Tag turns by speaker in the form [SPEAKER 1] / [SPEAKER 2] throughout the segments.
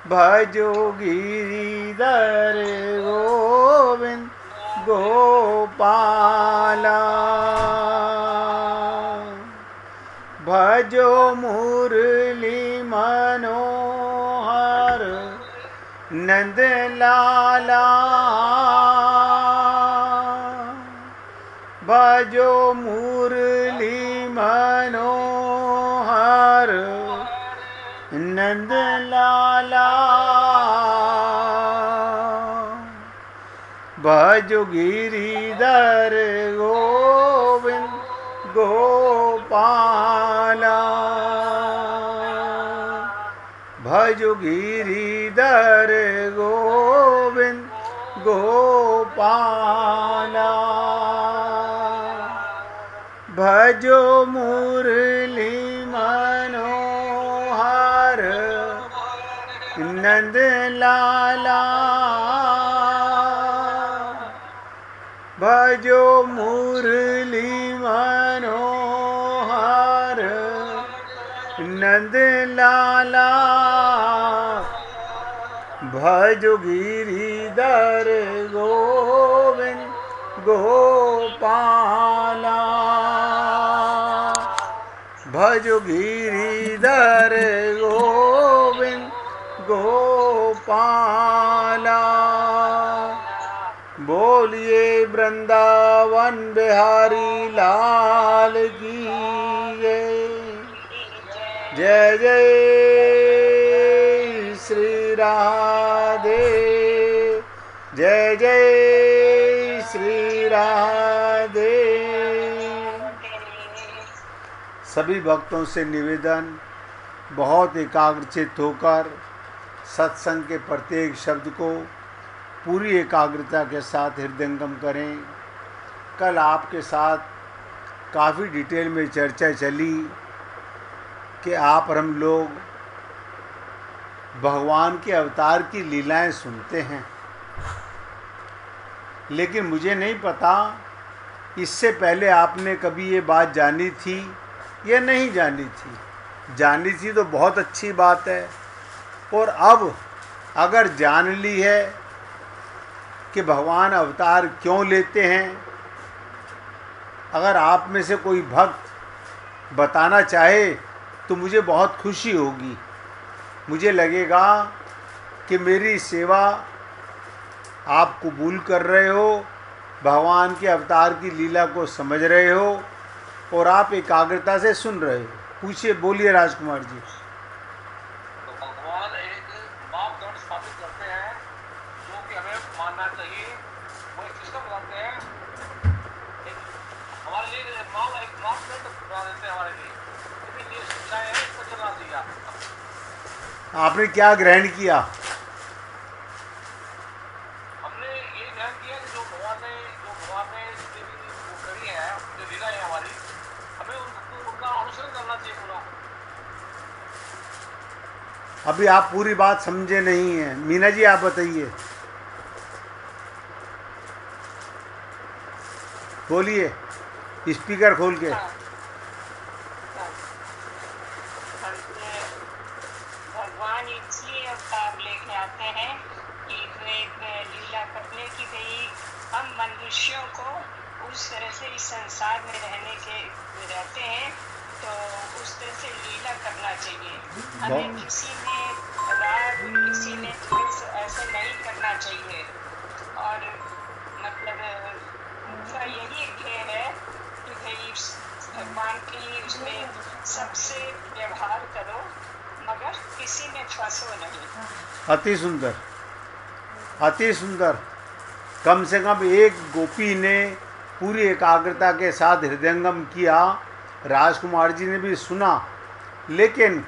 [SPEAKER 1] भजो गिरिधर गोविंद गोपाला। भजो मुरली मनोहर नंद लाला। भजो मुरली मनोहर नंद लाला। भजो गिरिधर गोविंद गोपाला। भजो गिरिधर गोविंद गोपाला। भजो मुरली मनोहर नंद लाला। भजो मुरली मनोहर नंद लाला। भजो गिरिधर गोविंद गोपाला। भजो गिरिधर गोविंद गोपाला। बोलिए वृंदावन बिहारी लाल की जय। जय श्री राधे। जय जय श्री राधे। सभी भक्तों से निवेदन, बहुत एकाग्रचित्त होकर सत्संग के प्रत्येक शब्द को पूरी एकाग्रता के साथ हृदयंगम करें। कल आपके साथ काफ़ी डिटेल में चर्चा चली कि आप और हम लोग भगवान के अवतार की लीलाएं सुनते हैं, लेकिन मुझे नहीं पता इससे पहले आपने कभी ये बात जानी थी या नहीं जानी थी। जानी थी तो बहुत अच्छी बात है, और अब अगर जान ली है कि भगवान अवतार क्यों लेते हैं, अगर आप में से कोई भक्त बताना चाहे तो मुझे बहुत खुशी होगी। मुझे लगेगा कि मेरी सेवा आप कबूल कर रहे हो, भगवान के अवतार की लीला को समझ रहे हो और आप एकाग्रता से सुन रहे हो। पूछिए, बोलिए राजकुमार जी।
[SPEAKER 2] तो भगवान एक मापदंड स्थापित करते हैं जो कि हमें मानना चाहिए। वो एक सिस्टम बनाते हैं, हमारे लिए एक मापदंड बना देते हैं हमारे लिए। ये शिक्षाएं हैं, इसको चलना चाहिए।
[SPEAKER 1] आपने क्या ग्रहण किया?
[SPEAKER 2] हमने ये ग्रहण किया कि जो भगवान ने जितनी भी वो करी है, जो लीला है हमारी, हमें उनका अनुसरण करना चाहिए पूरा।
[SPEAKER 1] अभी आप पूरी बात समझे नहीं हैं। मीना जी आप बताइए, बोलिए स्पीकर खोल के।
[SPEAKER 3] भगवान इसलिए अवतार लेके आते हैं कि एक लीला करने की भाई हम मनुष्यों को उस तरह से इस संसार में रहते हैं, तो उस तरह से लीला करना चाहिए। हमें किसी में राग, किसी में द्वेष ऐसे नहीं करना चाहिए। और मतलब उनका यही ध्येय है कि भाई भगवान के लिए उसमें सबसे व्यवहार करो, मगर किसी में फंसो नहीं।
[SPEAKER 1] अति सुंदर, अति सुंदर। कम से कम एक गोपी ने पूरी एकाग्रता के साथ हृदयंगम किया, राजकुमार जी ने भी सुना। लेकिन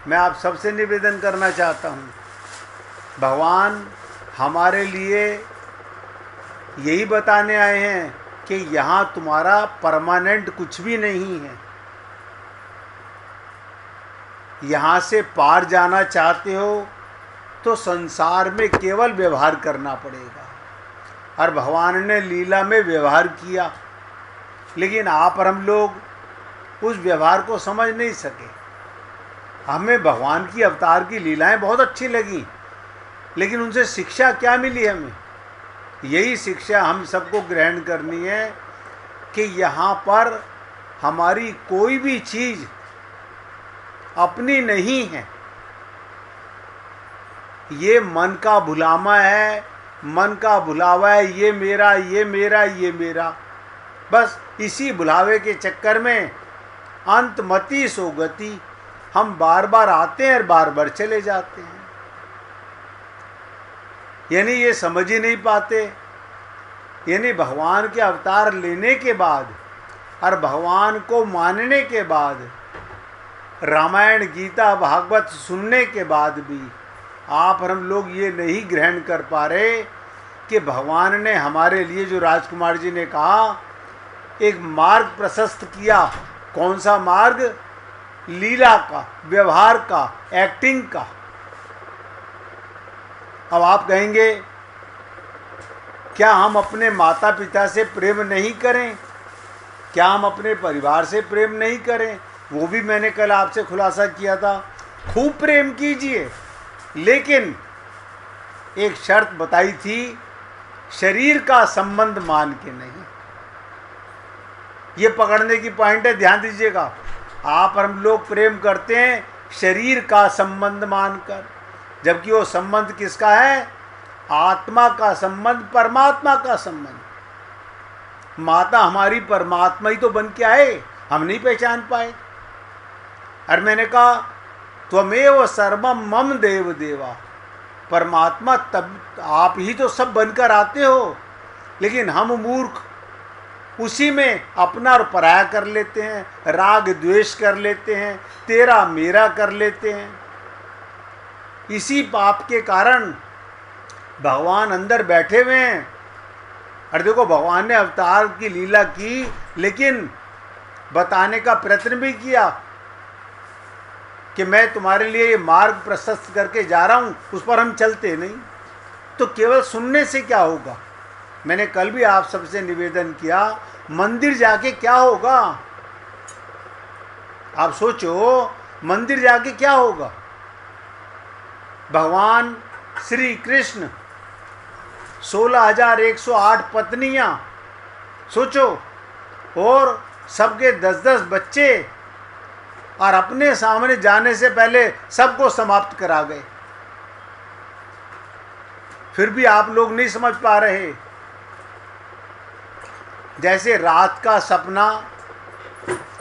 [SPEAKER 1] मैं आप सबसे निवेदन करना चाहता हूँ, भगवान हमारे लिए यही बताने आए हैं कि यहाँ तुम्हारा परमानेंट कुछ भी नहीं है। यहाँ से पार जाना चाहते हो तो संसार में केवल व्यवहार करना पड़ेगा। और भगवान ने लीला में व्यवहार किया, लेकिन आप और हम लोग उस व्यवहार को समझ नहीं सके। हमें भगवान की अवतार की लीलाएं बहुत अच्छी लगी, लेकिन उनसे शिक्षा क्या मिली हमें? यही शिक्षा हम सबको ग्रहण करनी है कि यहाँ पर हमारी कोई भी चीज़ अपनी नहीं है। ये मन का भुलावा है, मन का भुलावा है, ये मेरा, ये मेरा, ये मेरा। बस इसी भुलावे के चक्कर में अंतमति सो गति, हम बार बार आते हैं और बार बार चले जाते हैं। यानी ये समझ ही नहीं पाते। यानी भगवान के अवतार लेने के बाद और भगवान को मानने के बाद, रामायण गीता भागवत सुनने के बाद भी आप और हम लोग ये नहीं ग्रहण कर पा रहे कि भगवान ने हमारे लिए, जो राजकुमार जी ने कहा, एक मार्ग प्रशस्त किया। कौन सा मार्ग? लीला का, व्यवहार का, एक्टिंग का। अब आप कहेंगे क्या हम अपने माता पिता से प्रेम नहीं करें? क्या हम अपने परिवार से प्रेम नहीं करें? वो भी मैंने कल आपसे खुलासा किया था। खूब प्रेम कीजिए, लेकिन एक शर्त बताई थी, शरीर का संबंध मान के नहीं। ये पकड़ने की पॉइंट है, ध्यान दीजिएगा। आप और हम लोग प्रेम करते हैं शरीर का संबंध मानकर, जबकि वो संबंध किसका है? आत्मा का संबंध, परमात्मा का संबंध। माता हमारी परमात्मा ही तो बन के आए, हम नहीं पहचान पाए। और मैंने कहा त्वमेव सर्वम मम देव देवा, परमात्मा तब आप ही तो सब बनकर आते हो, लेकिन हम मूर्ख उसी में अपना और पराया कर लेते हैं, राग द्वेष कर लेते हैं, तेरा मेरा कर लेते हैं। इसी पाप के कारण भगवान अंदर बैठे हुए हैं। और देखो, भगवान ने अवतार की लीला की, लेकिन बताने का प्रयत्न भी किया कि मैं तुम्हारे लिए ये मार्ग प्रशस्त करके जा रहा हूँ, उस पर हम चलते नहीं। तो केवल सुनने से क्या होगा? मैंने कल भी आप सबसे निवेदन किया, मंदिर जाके क्या होगा? आप सोचो, मंदिर जाके क्या होगा? भगवान श्री कृष्ण 16,108 पत्नियां, सोचो, और सबके 10-10 बच्चे, और अपने सामने जाने से पहले सबको समाप्त करा गए। फिर भी आप लोग नहीं समझ पा रहे। जैसे रात का सपना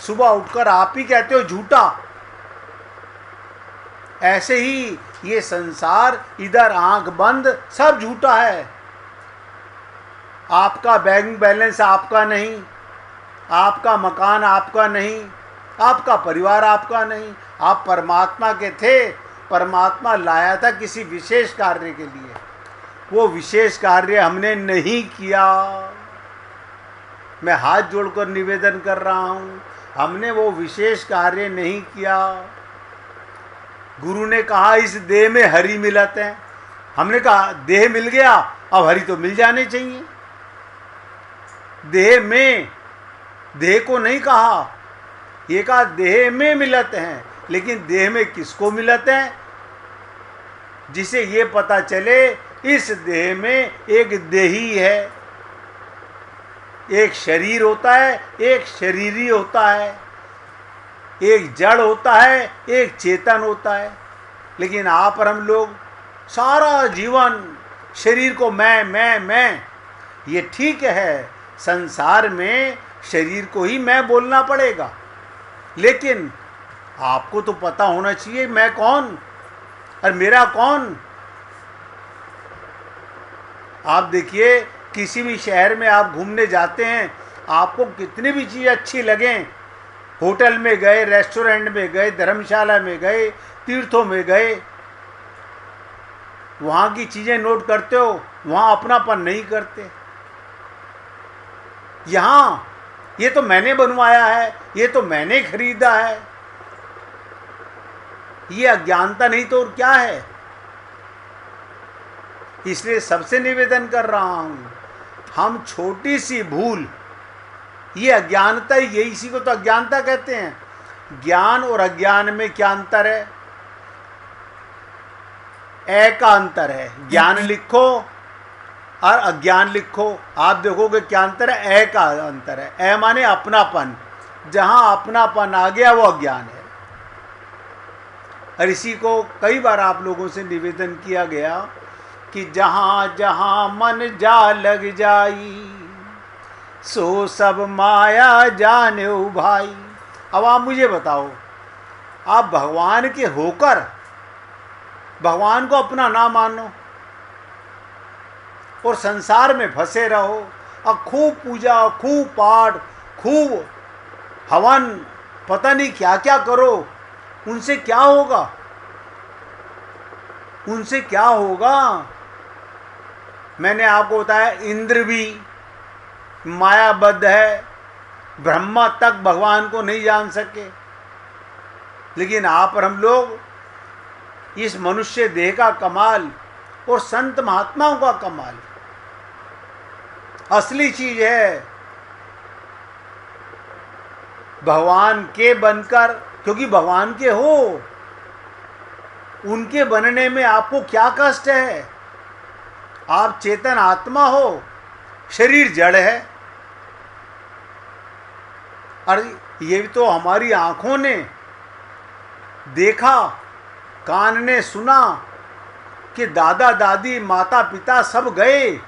[SPEAKER 1] सुबह उठकर आप ही कहते हो झूठा, ऐसे ही ये संसार, इधर आंख बंद, सब झूठा है। आपका बैंक बैलेंस आपका नहीं, आपका मकान आपका नहीं, आपका परिवार आपका नहीं। आप परमात्मा के थे, परमात्मा लाया था किसी विशेष कार्य के लिए। वो विशेष कार्य हमने नहीं किया। मैं हाथ जोड़कर निवेदन कर रहा हूँ, हमने वो विशेष कार्य नहीं किया। गुरु ने कहा इस देह में हरि मिलत है, हमने कहा देह मिल गया, अब हरि तो मिल जाने चाहिए। देह में, देह को नहीं कहा, ये कहा देह में मिलत हैं, लेकिन देह में किसको मिलत हैं? जिसे ये पता चले इस देह में एक देही है, एक शरीर होता है, एक शरीरी होता है, एक जड़ होता है, एक चेतन होता है। लेकिन आप और हम लोग सारा जीवन शरीर को मैं, ये ठीक है, संसार में शरीर को ही मैं बोलना पड़ेगा, लेकिन आपको तो पता होना चाहिए मैं कौन और मेरा कौन। आप देखिए, किसी भी शहर में आप घूमने जाते हैं, आपको कितनी भी चीज़ अच्छी लगें, होटल में गए, रेस्टोरेंट में गए, धर्मशाला में गए, तीर्थों में गए, वहाँ की चीज़ें नोट करते हो, वहाँ अपनापन नहीं करते। यहाँ ये तो मैंने बनवाया है, ये तो मैंने खरीदा है। ये अज्ञानता नहीं तो और क्या है? इसलिए सबसे निवेदन कर रहा हूँ, हम छोटी सी भूल, ये अज्ञानता ही, ये इसी को तो अज्ञानता कहते हैं। ज्ञान और अज्ञान में क्या अंतर है? ए का अंतर है। ज्ञान लिखो और अज्ञान लिखो, आप देखोगे क्या अंतर है? ए का अंतर है। ए माने अपनापन, जहां अपनापन आ गया वो अज्ञान है। और इसी को कई बार आप लोगों से निवेदन किया गया कि जहां जहां मन जा लग जाई सो सब माया जाने भाई। अब आप मुझे बताओ, आप भगवान के होकर भगवान को अपना ना मानो और संसार में फंसे रहो और खूब पूजा, खूब पाठ, खूब हवन, पता नहीं क्या क्या करो, उनसे क्या होगा? उनसे क्या होगा? मैंने आपको बताया इंद्र भी मायाबद्ध है, ब्रह्मा तक भगवान को नहीं जान सके, लेकिन आप और हम लोग इस मनुष्य देह का कमाल और संत महात्माओं का कमाल, असली चीज है भगवान के बनकर, क्योंकि भगवान के हो, उनके बनने में आपको क्या कष्ट है? आप चेतन आत्मा हो, शरीर जड़ है। और ये भी तो हमारी आंखों ने देखा, कान ने सुना कि दादा दादी माता पिता सब गए,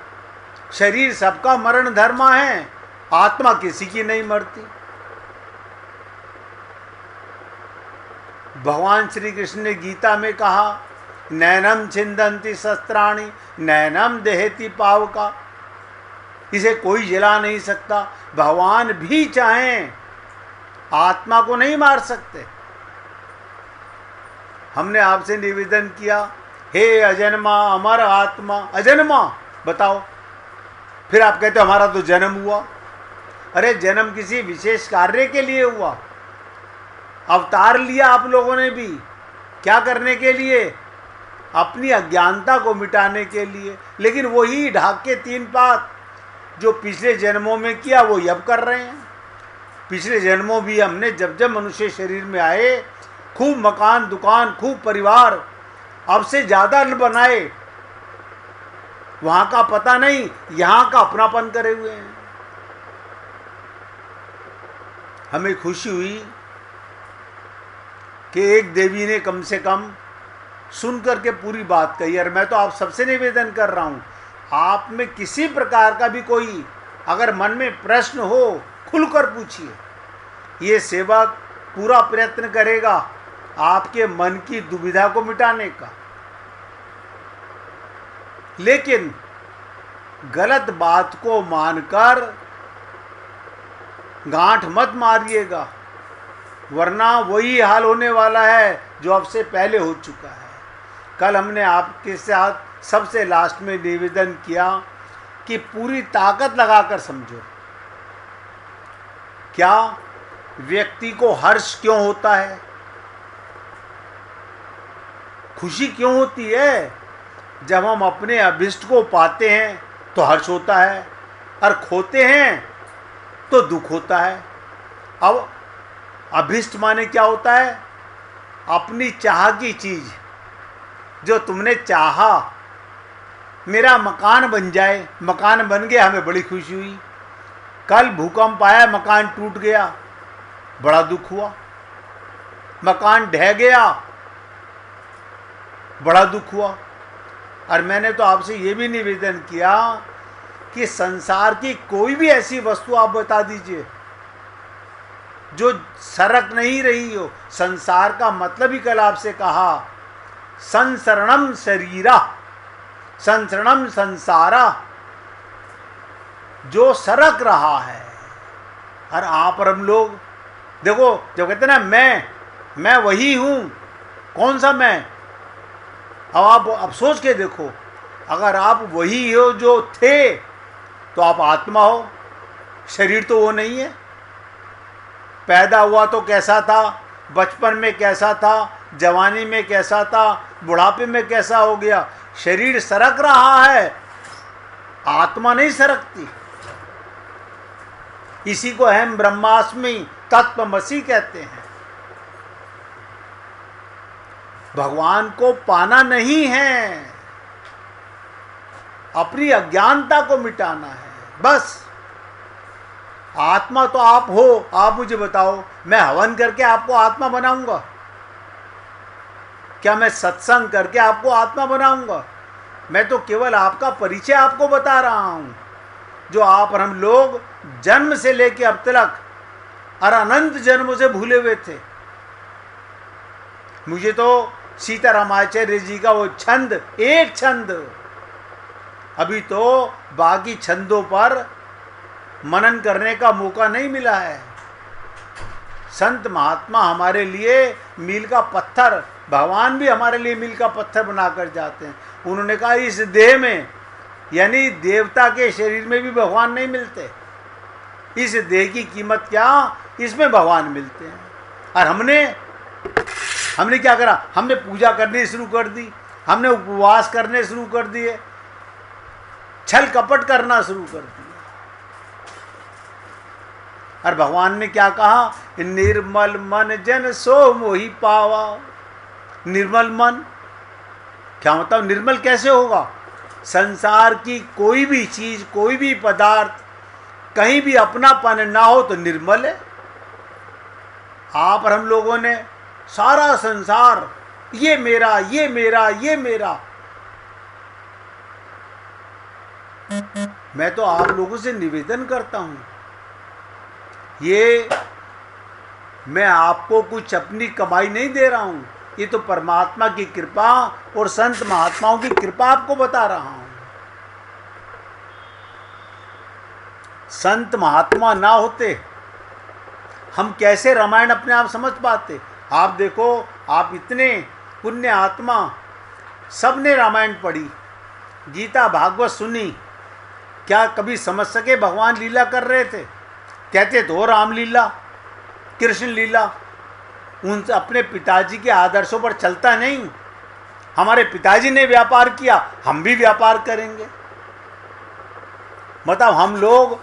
[SPEAKER 1] शरीर सबका मरण धर्मा है, आत्मा किसी की नहीं मरती। भगवान श्री कृष्ण ने गीता में कहा, नैनम छिंदंती शस्त्राणि नैनम देहती पावका, इसे कोई जला नहीं सकता। भगवान भी चाहें आत्मा को नहीं मार सकते। हमने आपसे निवेदन किया, हे अजन्मा अमर आत्मा, अजन्मा बताओ, फिर आप कहते हो हमारा तो जन्म हुआ। अरे जन्म किसी विशेष कार्य के लिए हुआ, अवतार लिया आप लोगों ने भी, क्या करने के लिए? अपनी अज्ञानता को मिटाने के लिए। लेकिन वही ढाक के तीन पात जो पिछले जन्मों में किया वो अब कर रहे हैं। पिछले जन्मों भी हमने जब जब मनुष्य शरीर में आए, खूब मकान दुकान, खूब परिवार, अब से ज़्यादा बनाए, वहाँ का पता नहीं, यहाँ का अपनापन करे हुए हैं। हमें खुशी हुई कि एक देवी ने कम से कम सुन करके पूरी बात कही। और मैं तो आप सबसे निवेदन कर रहा हूँ, आप में किसी प्रकार का भी कोई अगर मन में प्रश्न हो, खुलकर पूछिए। ये सेवक पूरा प्रयत्न करेगा आपके मन की दुविधा को मिटाने का। लेकिन गलत बात को मानकर गांठ मत मारिएगा, वरना वही हाल होने वाला है जो अब से पहले हो चुका है। कल हमने आपके साथ सबसे लास्ट में निवेदन किया कि पूरी ताकत लगाकर समझो। क्या व्यक्ति को हर्ष क्यों होता है? खुशी क्यों होती है? जब हम अपने अभिष्ट को पाते हैं तो हर्ष होता है, और खोते हैं तो दुख होता है। अब अभिष्ट माने क्या होता है? अपनी चाह की चीज जो तुमने चाहा, मेरा मकान बन जाए, मकान बन गया, हमें बड़ी खुशी हुई। कल भूकंप आया, मकान टूट गया, बड़ा दुख हुआ। मकान ढह गया, बड़ा दुख हुआ। और मैंने तो आपसे ये भी निवेदन किया कि संसार की कोई भी ऐसी वस्तु आप बता दीजिए जो सरक नहीं रही हो। संसार का मतलब ही कल आपसे कहा, संसरणम शरीरा संसरणम संसारा, जो सरक रहा है। और आप और हम लोग देखो, जब कहते ना मैं वही हूं, कौन सा मैं? अब आप सोच के देखो, अगर आप वही हो जो थे तो आप आत्मा हो, शरीर तो वो नहीं है। पैदा हुआ तो कैसा था, बचपन में कैसा था, जवानी में कैसा था, बुढ़ापे में कैसा हो गया। शरीर सरक रहा है, आत्मा नहीं सरकती। इसी को हम ब्रह्मास्मि तत्वमसि कहते हैं। भगवान को पाना नहीं है, अपनी अज्ञानता को मिटाना है बस। आत्मा तो आप हो। आप मुझे बताओ, मैं हवन करके आपको आत्मा बनाऊंगा? क्या मैं सत्संग करके आपको आत्मा बनाऊंगा? मैं तो केवल आपका परिचय आपको बता रहा हूं, जो आप और हम लोग जन्म से लेकर अब तक और अनंत जन्मों से भूले हुए थे। मुझे तो सीतारामाचार्य जी का वो छंद, एक छंद, अभी तो बाकी छंदों पर मनन करने का मौका नहीं मिला है। संत महात्मा हमारे लिए मील का पत्थर, भगवान भी हमारे लिए मील का पत्थर बनाकर जाते हैं। उन्होंने कहा इस देह में, यानी देवता के शरीर में भी भगवान नहीं मिलते। इस देह की कीमत क्या, इसमें भगवान मिलते हैं। और हमने क्या करा? हमने पूजा करनी शुरू कर दी, हमने उपवास करने शुरू कर दिए, छल कपट करना शुरू कर दिया। और भगवान ने क्या कहा? निर्मल मन जन सो मोहि पावा। निर्मल मन क्या मतलब? निर्मल कैसे होगा? संसार की कोई भी चीज, कोई भी पदार्थ, कहीं भी अपनापन ना हो तो निर्मल है। आप और हम लोगों ने सारा संसार ये मेरा, ये मेरा, ये मेरा। मैं तो आप लोगों से निवेदन करता हूं, ये मैं आपको कुछ अपनी कमाई नहीं दे रहा हूं, ये तो परमात्मा की कृपा और संत महात्माओं की कृपा आपको बता रहा हूं। संत महात्मा ना होते हम कैसे रामायण अपने आप समझ पाते? आप देखो, आप इतने पुण्य आत्मा, सबने रामायण पढ़ी, गीता भागवत सुनी, क्या कभी समझ सके भगवान लीला कर रहे थे? कहते तो रामलीला, कृष्ण लीला। उन अपने पिताजी के आदर्शों पर चलता नहीं। हमारे पिताजी ने व्यापार किया, हम भी व्यापार करेंगे। मतलब हम लोग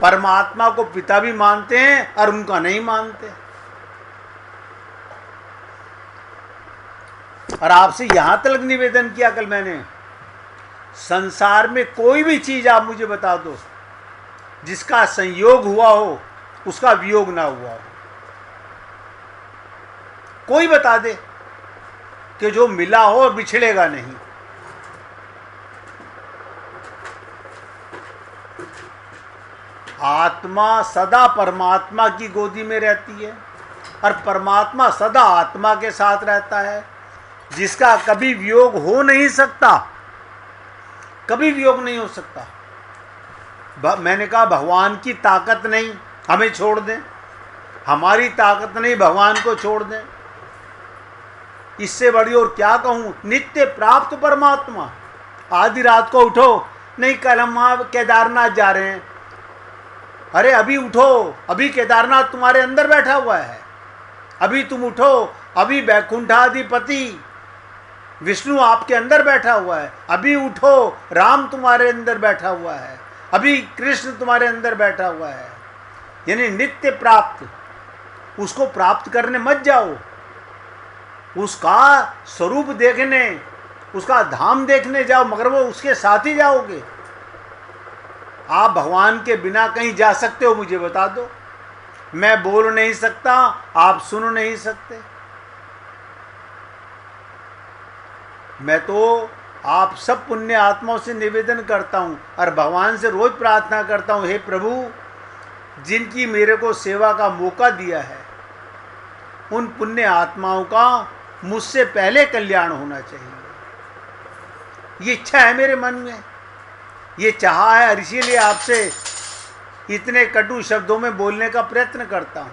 [SPEAKER 1] परमात्मा को पिता भी मानते हैं और उनका नहीं मानते। और आपसे यहां तक निवेदन किया कल मैंने, संसार में कोई भी चीज आप मुझे बता दो जिसका संयोग हुआ हो, उसका वियोग ना हुआ हो। कोई बता दे कि जो मिला हो और बिछड़ेगा नहीं। आत्मा सदा परमात्मा की गोदी में रहती है और परमात्मा सदा आत्मा के साथ रहता है, जिसका कभी वियोग हो नहीं सकता, कभी वियोग नहीं हो सकता। मैंने कहा भगवान की ताकत नहीं, हमें छोड़ दें, हमारी ताकत नहीं, भगवान को छोड़ दें। इससे बड़ी और क्या कहूँ? नित्य प्राप्त परमात्मा। आधी रात को उठो, नहीं कल हम वहाँ केदारनाथ जा रहे हैं। अरे अभी उठो, अभी केदारनाथ तुम्हारे अंदर बैठा हुआ है। अभी तुम उठो, अभी वैकुंठाधिपति विष्णु आपके अंदर बैठा हुआ है। अभी उठो, राम तुम्हारे अंदर बैठा हुआ है। अभी कृष्ण तुम्हारे अंदर बैठा हुआ है। यानी नित्य प्राप्त, उसको प्राप्त करने मत जाओ, उसका स्वरूप देखने, उसका धाम देखने जाओ, मगर वो उसके साथ ही जाओगे। आप भगवान के बिना कहीं जा सकते हो? मुझे बता दो। मैं बोल नहीं सकता, आप सुन नहीं सकते। मैं तो आप सब पुण्य आत्माओं से निवेदन करता हूँ और भगवान से रोज प्रार्थना करता हूँ, हे प्रभु, जिनकी मेरे को सेवा का मौका दिया है, उन पुण्य आत्माओं का मुझसे पहले कल्याण होना चाहिए। ये इच्छा है मेरे मन में, ये चाहा है, और इसीलिए आपसे इतने कटु शब्दों में बोलने का प्रयत्न करता हूँ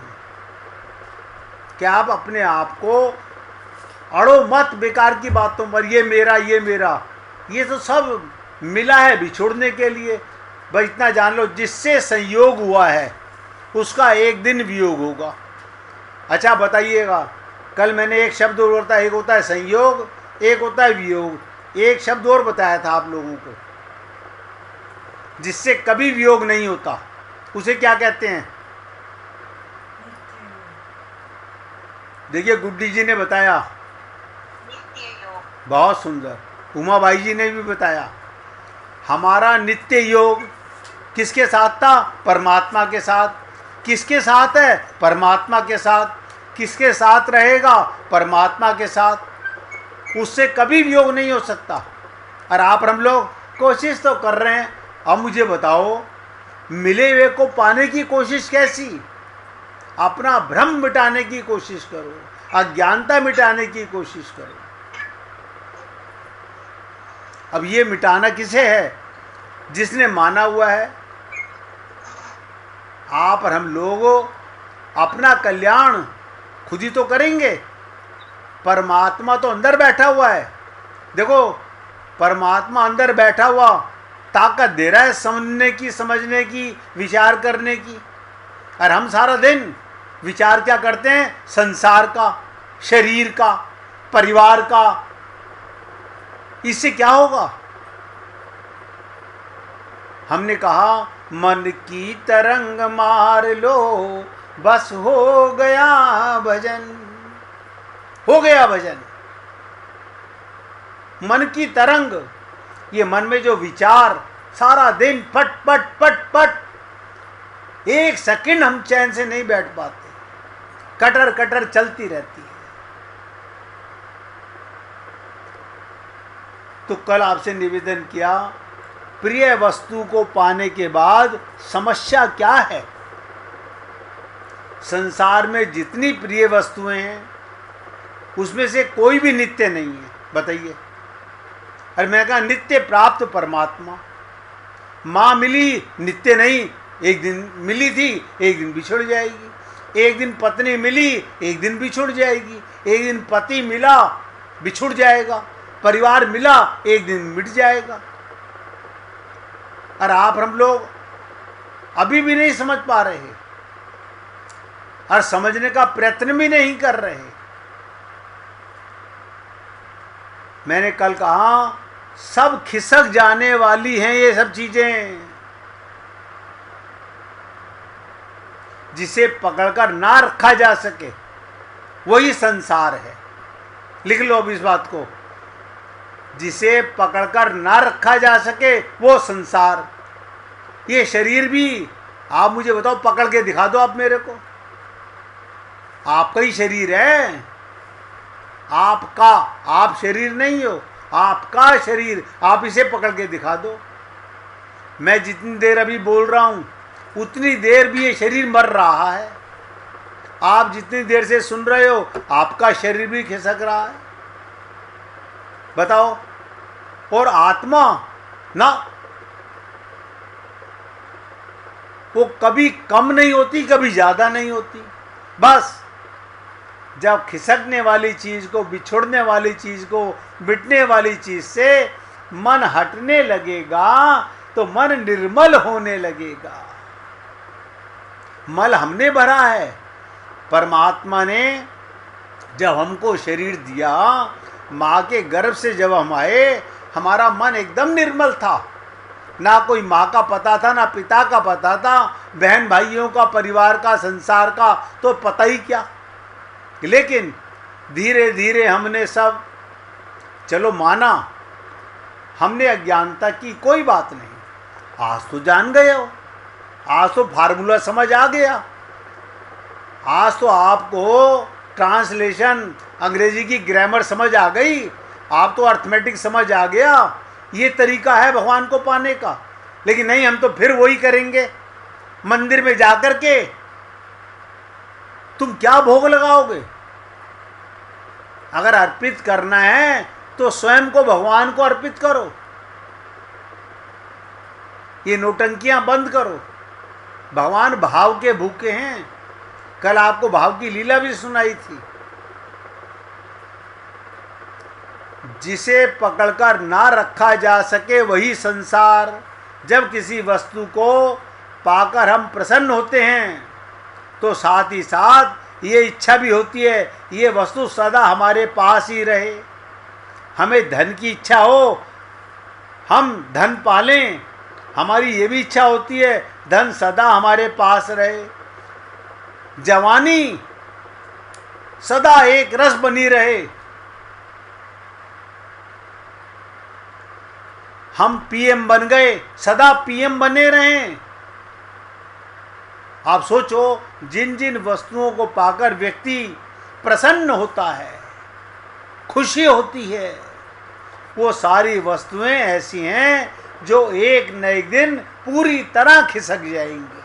[SPEAKER 1] कि आप अपने आप को अड़ो मत बेकार की बातों पर। ये मेरा, ये मेरा, ये तो सब मिला है बिछोड़ने के लिए। बस इतना जान लो, जिससे संयोग हुआ है उसका एक दिन वियोग होगा। अच्छा बताइएगा, कल मैंने एक शब्द और बताया, एक होता है संयोग, एक होता है वियोग। एक शब्द और बताया था आप लोगों को, जिससे कभी वियोग नहीं होता, उसे क्या कहते हैं? देखिए गुड्डी जी ने बताया, बहुत सुंदर। उमाबाई जी ने भी बताया, हमारा नित्य योग किसके साथ था? परमात्मा के साथ। किसके साथ है? परमात्मा के साथ। किसके साथ रहेगा? परमात्मा के साथ। उससे कभी भी योग नहीं हो सकता। और आप हम लोग कोशिश तो कर रहे हैं। अब मुझे बताओ, मिले हुए को पाने की कोशिश कैसी? अपना भ्रम मिटाने की कोशिश करो, अज्ञानता मिटाने की कोशिश करो। अब ये मिटाना किसे है? जिसने माना हुआ है। आप और हम लोग अपना कल्याण खुद ही तो करेंगे। परमात्मा तो अंदर बैठा हुआ है। देखो, परमात्मा अंदर बैठा हुआ ताकत दे रहा है समझने की, समझने की, विचार करने की। और हम सारा दिन विचार क्या करते हैं? संसार का, शरीर का, परिवार का। इससे क्या होगा? हमने कहा, मन की तरंग मार लो, बस हो गया भजन। हो गया भजन। मन की तरंग, ये मन में जो विचार सारा दिन पट पट पट पट, एक सेकंड हम चैन से नहीं बैठ पाते, कटर कटर चलती रहती है। तो कल आपसे निवेदन किया, प्रिय वस्तु को पाने के बाद समस्या क्या है? संसार में जितनी प्रिय वस्तुएं हैं उसमें से कोई भी नित्य नहीं है। बताइए। और मैं कहा, नित्य प्राप्त परमात्मा। माँ मिली, नित्य नहीं, एक दिन मिली थी, एक दिन बिछुड़ जाएगी। एक दिन पत्नी मिली, एक दिन बिछुड़ जाएगी। एक दिन पति मिला, बिछुड़ जाएगा। परिवार मिला, एक दिन मिट जाएगा। और आप हम लोग अभी भी नहीं समझ पा रहे और समझने का प्रयत्न भी नहीं कर रहे। मैंने कल कहा, सब खिसक जाने वाली हैं ये सब चीजें। जिसे पकड़कर ना रखा जा सके वही संसार है। लिख लो अब इस बात को। जिसे पकड़कर ना रखा जा सके वो संसार। ये शरीर भी, आप मुझे बताओ, पकड़ के दिखा दो आप मेरे को। आपका ही शरीर है, आपका। आप शरीर नहीं हो, आपका शरीर। आप इसे पकड़ के दिखा दो। मैं जितनी देर अभी बोल रहा हूं उतनी देर भी ये शरीर मर रहा है। आप जितनी देर से सुन रहे हो आपका शरीर भी खिसक रहा है। बताओ। और आत्मा ना, वो कभी कम नहीं होती, कभी ज्यादा नहीं होती। बस जब खिसकने वाली चीज को, बिछुड़ने वाली चीज को, मिटने वाली चीज से मन हटने लगेगा तो मन निर्मल होने लगेगा। मल हमने भरा है। परमात्मा ने जब हमको शरीर दिया, माँ के गर्भ से जब हम आए, हमारा मन एकदम निर्मल था। ना कोई माँ का पता था, ना पिता का पता था, बहन भाइयों का, परिवार का, संसार का तो पता ही क्या। लेकिन धीरे धीरे हमने सब, चलो माना, हमने अज्ञानता की, कोई बात नहीं। आज तो जान गए हो, आज तो फार्मूला समझ आ गया। आज तो आपको ट्रांसलेशन, अंग्रेजी की ग्रामर समझ आ गई। आप तो अर्थमेटिक समझ आ गया। ये तरीका है भगवान को पाने का। लेकिन नहीं, हम तो फिर वही करेंगे। मंदिर में जाकर के तुम क्या भोग लगाओगे? अगर अर्पित करना है तो स्वयं को भगवान को अर्पित करो। ये नौटंकियां बंद करो। भगवान भाव के भूखे हैं। कल आपको भाव की लीला भी सुनाई थी। जिसे पकड़कर ना रखा जा सके वही संसार। जब किसी वस्तु को पाकर हम प्रसन्न होते हैं तो साथ ही साथ ये इच्छा भी होती है ये वस्तु सदा हमारे पास ही रहे। हमें धन की इच्छा हो, हम धन पालें, हमारी ये भी इच्छा होती है धन सदा हमारे पास रहे। जवानी सदा एक रस बनी रहे। हम पीएम बन गए, सदा पीएम बने रहें। आप सोचो, जिन जिन वस्तुओं को पाकर व्यक्ति प्रसन्न होता है, खुशी होती है, वो सारी वस्तुएं ऐसी हैं जो एक न एक दिन पूरी तरह खिसक जाएंगी।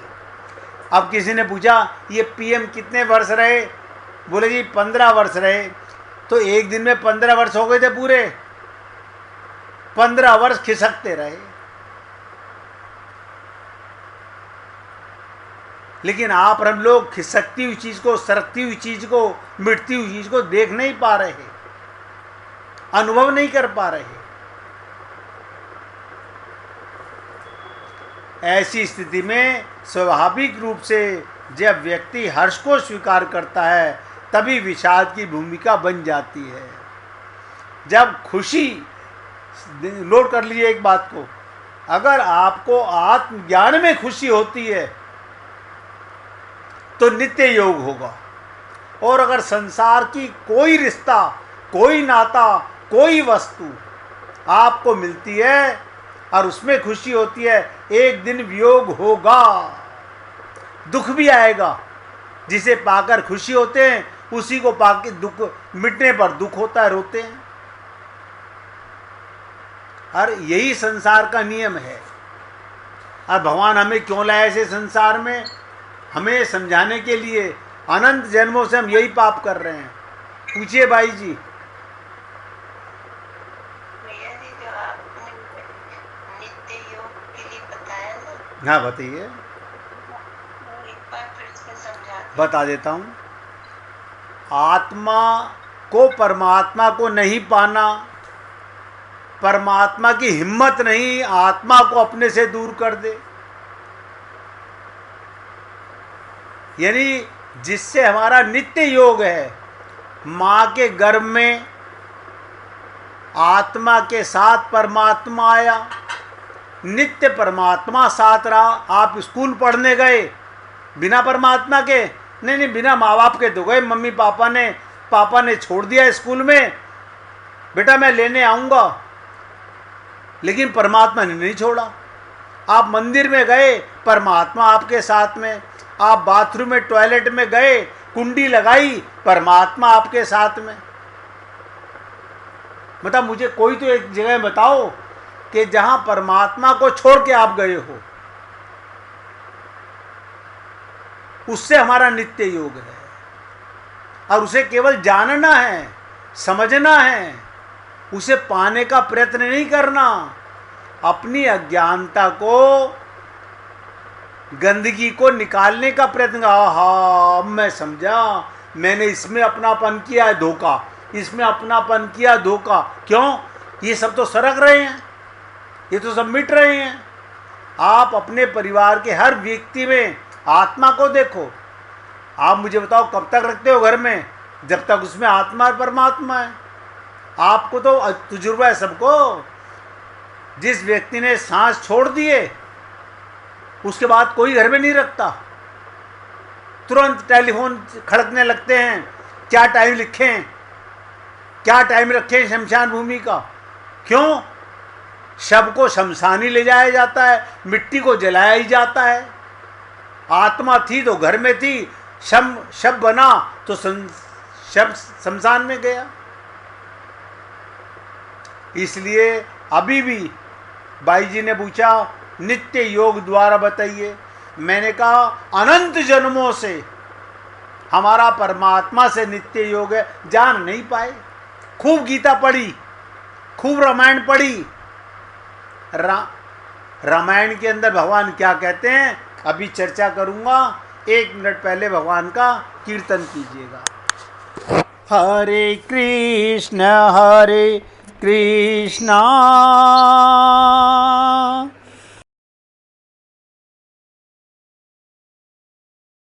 [SPEAKER 1] अब किसी ने पूछा ये पीएम कितने वर्ष रहे? बोले जी 15 वर्ष रहे। तो एक दिन में 15 वर्ष हो गए थे पूरे? 15 वर्ष खिसकते रहे। लेकिन आप और हम लोग खिसकती हुई चीज को, सरकती हुई चीज को, मिटती हुई चीज को देख नहीं पा रहे, अनुभव नहीं कर पा रहे। ऐसी स्थिति में स्वाभाविक रूप से जब व्यक्ति हर्ष को स्वीकार करता है तभी विषाद की भूमिका बन जाती है। जब खुशी, नोट कर लिए एक बात को, अगर आपको आत्मज्ञान में खुशी होती है तो नित्य योग होगा। और अगर संसार की कोई रिश्ता, कोई नाता, कोई वस्तु आपको मिलती है और उसमें खुशी होती है, एक दिन वियोग होगा, दुख भी आएगा। जिसे पाकर खुशी होते हैं उसी को पाकर दुख, मिटने पर दुख होता है, रोते हैं। और यही संसार का नियम है। और भगवान हमें क्यों लाए ऐसे संसार में? हमें समझाने के लिए। अनंत जन्मों से हम यही पाप कर रहे हैं। पूछिए भाई जी।
[SPEAKER 3] भैया जी, जो आपने नित्य योग के लिए बताया ना,
[SPEAKER 1] हाँ बताइए।
[SPEAKER 3] वो एक बार फिर से समझा दीजिए।
[SPEAKER 1] बता देता हूँ। आत्मा को परमात्मा को नहीं पाना, परमात्मा की हिम्मत नहीं आत्मा को अपने से दूर कर दे। यानी जिससे हमारा नित्य योग है, माँ के गर्भ में आत्मा के साथ परमात्मा आया, नित्य परमात्मा साथ रहा। आप स्कूल पढ़ने गए बिना परमात्मा के? नहीं, बिना माँ बाप के तो गए। मम्मी पापा ने छोड़ दिया स्कूल में, बेटा मैं लेने आऊँगा, लेकिन परमात्मा ने नहीं छोड़ा। आप मंदिर में गए, परमात्मा आपके साथ में। आप बाथरूम में, टॉयलेट में गए, कुंडी लगाई, परमात्मा आपके साथ में। मतलब मुझे कोई तो एक जगह बताओ कि जहां परमात्मा को छोड़ के आप गए हो। उससे हमारा नित्य योग है। और उसे केवल जानना है, समझना है, उसे पाने का प्रयत्न नहीं करना। अपनी अज्ञानता को, गंदगी को निकालने का प्रयत्न। हाँ, मैं समझा, मैंने इसमें अपनापन किया है, धोखा, इसमें अपनापन किया, धोखा। क्यों? ये सब तो सरक रहे हैं, ये तो सब मिट रहे हैं। आप अपने परिवार के हर व्यक्ति में आत्मा को देखो। आप मुझे बताओ कब तक रखते हो घर में? जब तक उसमें आत्मा और परमात्मा है। आपको तो तजुर्बा है सबको। जिस व्यक्ति ने सांस छोड़ दिए उसके बाद कोई घर में नहीं रखता, तुरंत टेलीफोन खड़कने लगते हैं, क्या टाइम लिखें, क्या टाइम रखें शमशान भूमि का। क्यों? शव को शमशान ही ले जाया जाता है, मिट्टी को जलाया ही जाता है। आत्मा थी तो घर में थी, शव बना तो शव शमशान में गया। इसलिए अभी भी बाई जी ने पूछा नित्य योग द्वारा बताइए। मैंने कहा अनंत जन्मों से हमारा परमात्मा से नित्य योग है, जान नहीं पाए। खूब गीता पढ़ी, खूब रामायण पढ़ी। रामायण के अंदर भगवान क्या कहते हैं अभी चर्चा करूंगा। 1 मिनट पहले भगवान का कीर्तन कीजिएगा। हरे कृष्ण कृष्णा